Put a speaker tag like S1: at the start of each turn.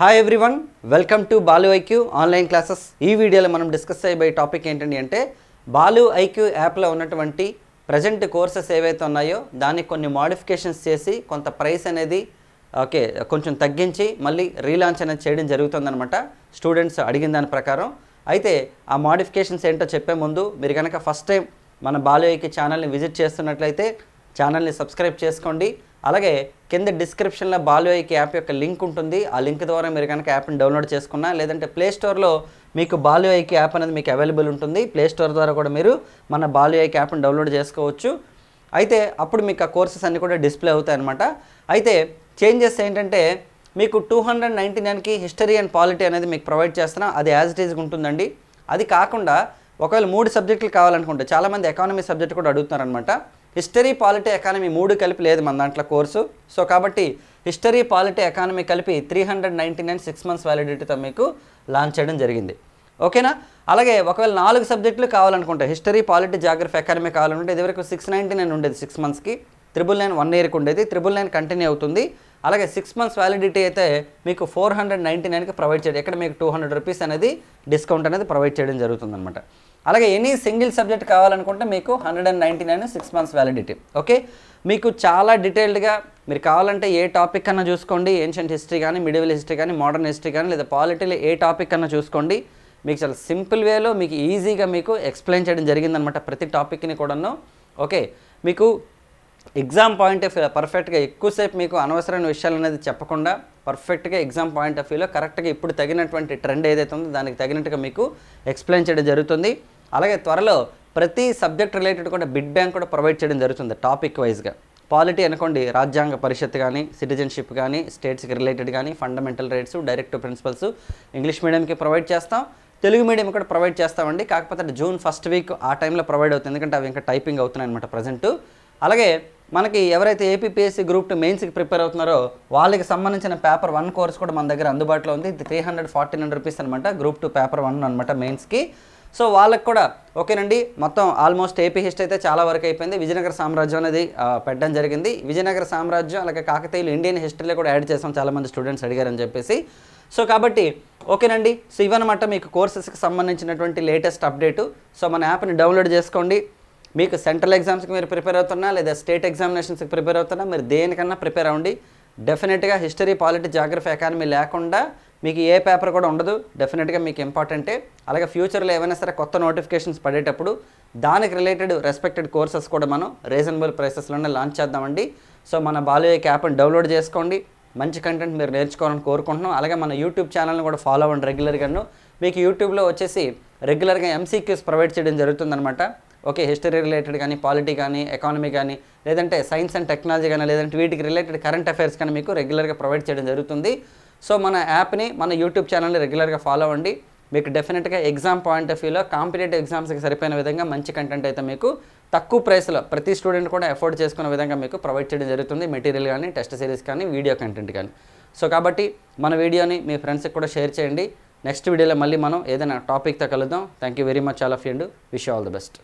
S1: Hi everyone, welcome to Balu IQ online classes. ఈ వీడియోలో మనం డిస్కస్ చేయబోయే టాపిక్ ఏంటండి అంటే బాలు ఐక్యూ యాప్లో ఉన్నటువంటి ప్రజెంట్ కోర్సెస్ ఏవైతే ఉన్నాయో దానికి కొన్ని మోడిఫికేషన్స్ చేసి కొంత ప్రైస్ అనేది కొంచెం తగ్గించి మళ్ళీ రీలాంచ్ అనేది చేయడం జరుగుతుందన్నమాట స్టూడెంట్స్ అడిగిన దాని ప్రకారం. అయితే ఆ మోడిఫికేషన్స్ ఏంటో చెప్పే ముందు మీరు కనుక ఫస్ట్ టైం మన బాలు ఐక్యూ ఛానల్ని విజిట్ చేస్తున్నట్లయితే ఛానల్ని సబ్స్క్రైబ్ చేసుకోండి. అలాగే కింద డిస్క్రిప్షన్లో బాలు ఐక్యూ యాప్ యొక్క లింక్ ఉంటుంది. ఆ లింక్ ద్వారా మీరు కనుక యాప్ని డౌన్లోడ్ చేసుకున్నా, లేదంటే ప్లేస్టోర్లో మీకు బాలు ఐక్యూ యాప్ అనేది మీకు అవైలబుల్ ఉంటుంది. ప్లేస్టోర్ ద్వారా కూడా మీరు మన బాలు ఐక్యూ యాప్ని డౌన్లోడ్ చేసుకోవచ్చు. అయితే అప్పుడు మీకు ఆ కోర్సెస్ అన్నీ కూడా డిస్ప్లే అవుతాయి అన్నమాట. అయితే చేంజెస్ ఏంటంటే మీకు 299కి హిస్టరీ అండ్ పాలిటీ అనేది మీకు ప్రొవైడ్ చేస్తున్నా, అది యాజ్ ఇట్ ఈజ్గా ఉంటుందండి. అది కాకుండా ఒకవేళ 3 సబ్జెక్టులు కావాలనుకుంటే చాలామంది ఎకానమీ సబ్జెక్ట్ కూడా అడుగుతున్నారనమాట. హిస్టరీ, పాలిటీ, ఎకానమీ 3 కలిపి లేదు మన దాంట్లో కోర్సు. సో కాబట్టి హిస్టరీ, పాలిటీ, ఎకానమీ కలిపి 399 6 months వ్యాలిడిటీతో మీకు లాంచ్ చేయడం జరిగింది. ఓకేనా? అలాగే ఒకవేళ 4 సబ్జెక్టులు కావాలనుకుంటే హిస్టరీ, పాలిటీ, జాగ్రఫీ, ఎకానమీ కావాలనుకుంటే ఇదివరకు 699 ఉండేది 6 monthsకి, 999 1 yearకి ఉండేది, 999 కంటిన్యూ అవుతుంది. అలాగే 6 months వ్యాలిడిటీ అయితే మీకు 499కి ప్రొవైడ్ చేయడం, ఇక్కడ మీకు 200 రూపీస్ అనేది డిస్కౌంట్ అనేది ప్రొవైడ్ చేయడం జరుగుతుందన్నమాట. అలాగే ఎనీ సింగిల్ సబ్జెక్ట్ కావాలనుకుంటే మీకు 199 6 months వ్యాలిడిటీ. ఓకే, మీకు చాలా డీటెయిల్డ్గా మీరు కావాలంటే ఏ టాపిక్ కన్నా చూసుకోండి, ఏన్షియంట్ హిస్టరీ కానీ, మిడివల్ హిస్టరీ కానీ, మోడర్న్ హిస్టరీ కానీ, లేదా పాలిటీలో ఏ టాపిక్ కన్నా చూసుకోండి. మీకు చాలా సింపుల్ వేలో మీకు ఈజీగా మీకు ఎక్స్ప్లెయిన్ చేయడం జరిగిందనమాట ప్రతి టాపిక్ని కూడాను. ఓకే, మీకు ఎగ్జామ్ పాయింట్ ఆఫ్ వ్యూ పర్ఫెక్ట్గా ఎక్కువసేపు మీకు అనవసరమైన విషయాలు అనేది చెప్పకుండా పర్ఫెక్ట్గా ఎగ్జామ్ పాయింట్ ఆఫ్ వ్యూలో కరెక్ట్గా ఇప్పుడు తగినటువంటి ట్రెండ్ ఏదైతే ఉందో దానికి తగినట్టుగా మీకు ఎక్స్ప్లెయిన్ చేయడం జరుగుతుంది. అలాగే త్వరలో ప్రతి సబ్జెక్ట్ రిలేటెడ్ కూడా బిడ్ బ్యాంక్ కూడా ప్రొవైడ్ చేయడం జరుగుతుంది టాపిక్ వైజ్గా. పాలిటీ అనుకోండి, రాజ్యాంగ పరిషత్ కానీ, సిటిజన్షిప్ కానీ, స్టేట్స్కి రిలేటెడ్ కానీ, fundamental rights, directive principles English మీడియంకి ప్రొవైడ్ చేస్తాం, తెలుగు మీడియం కూడా ప్రొవైడ్ చేస్తామండి. కాకపోతే జూన్ 1st week ఆ టైంలో ప్రొవైడ్ అవుతుంది, ఎందుకంటే అవి ఇంకా టైపింగ్ అవుతున్నాయి అనమాట ప్రజెంట్. అలాగే మనకి ఎవరైతే ఏపీపీఎస్సీ గ్రూప్ 2 మెయిన్స్కి ప్రిపేర్ అవుతున్నారో వాళ్ళకి సంబంధించిన పేపర్ 1 కోర్స్ కూడా మన దగ్గర అందుబాటులో ఉంది. 349 రూపీస్ అనమాట, గ్రూప్ 2 పేపర్ 1 అనమాట మెయిన్స్కి. సో వాళ్ళకి కూడా ఓకేనండి. మొత్తం ఆల్మోస్ట్ ఏపీ హిస్టరీ అయితే చాలా వరకు అయిపోయింది. విజయనగర సామ్రాజ్యం అనేది పెట్టడం జరిగింది. విజయనగర సామ్రాజ్యం అలాగే కాకతీయులు ఇండియన్ హిస్టరీలో కూడా యాడ్ చేసాం, చాలామంది స్టూడెంట్స్ అడిగారని చెప్పేసి. సో కాబట్టి ఓకేనండి. సో ఇవన్నమాట మీకు కోర్సెస్కి సంబంధించినటువంటి లేటెస్ట్ అప్డేటు. సో మన యాప్ని డౌన్లోడ్ చేసుకోండి. మీకు సెంట్రల్ ఎగ్జామ్స్కి మీరు ప్రిపేర్ అవుతున్నా, లేదా స్టేట్ ఎగ్జామినేషన్స్కి ప్రిపేర్ అవుతున్నా, మీరు దేనికన్నా ప్రిపేర్ అవ్వండి. డెఫినెట్గా హిస్టరీ, పాలిటీ, జాగ్రఫీ, ఎకానమీ లేకుండా మీకు ఏ పేపర్ కూడా ఉండదు. డెఫినెట్గా మీకు ఇంపార్టెంటే. అలాగే ఫ్యూచర్లో ఏమైనా సరే కొత్త నోటిఫికేషన్స్ పడేటప్పుడు దానికి రిలేటెడ్ రెస్పెక్టెడ్ కోర్సెస్ కూడా మనం రీజనబుల్ ప్రైసెస్లోనే లాంచ్ చేద్దామండి. సో మన బాలు ఐక్యూ యాప్ని డౌన్లోడ్ చేసుకోండి. మంచి కంటెంట్ మీరు నేర్చుకోవాలని కోరుకుంటున్నాం. అలాగే మన యూట్యూబ్ ఛానల్ని కూడా ఫాలో అవ్వండి రెగ్యులర్గాను. మీకు యూట్యూబ్లో వచ్చేసి రెగ్యులర్గా MCQs ప్రొవైడ్ చేయడం జరుగుతుందన్నమాట. ఓకే, హిస్టరీ రిలేటెడ్ కానీ, పాలిటీ కానీ, ఎకానమీ కానీ, లేదంటే సైన్స్ అండ్ టెక్నాలజీ కానీ, లేదంటే వీటికి రిలేటెడ్ కరెంట్ అఫైర్స్ కానీ మీకు రెగ్యులర్గా ప్రొవైడ్ చేయడం జరుగుతుంది. సో మన యాప్ని, మన యూట్యూబ్ ఛానల్ని రెగ్యులర్గా ఫాలో అవ్వండి. మీకు డెఫినెట్గా ఎగ్జామ్ పాయింట్ ఆఫ్ వ్యూలో కాంపిటేటివ్ ఎగ్జామ్స్కి సరిపోయిన విధంగా మంచి కంటెంట్ అయితే మీకు తక్కువ ప్రైస్లో ప్రతి స్టూడెంట్ కూడా ఎఫోర్డ్ చేసుకునే విధంగా మీకు ప్రొవైడ్ చేయడం జరుగుతుంది. మెటీరియల్ కానీ, టెస్ట్ సిరీస్ కానీ, వీడియో కంటెంట్ కానీ. సో కాబట్టి మన వీడియోని మీ ఫ్రెండ్స్కి కూడా షేర్ చేయండి. నెక్స్ట్ వీడియోలో మళ్ళీ మనం ఏదైనా టాపిక్తో కలుద్దాం. Thank you very much all of you and wish you all the best.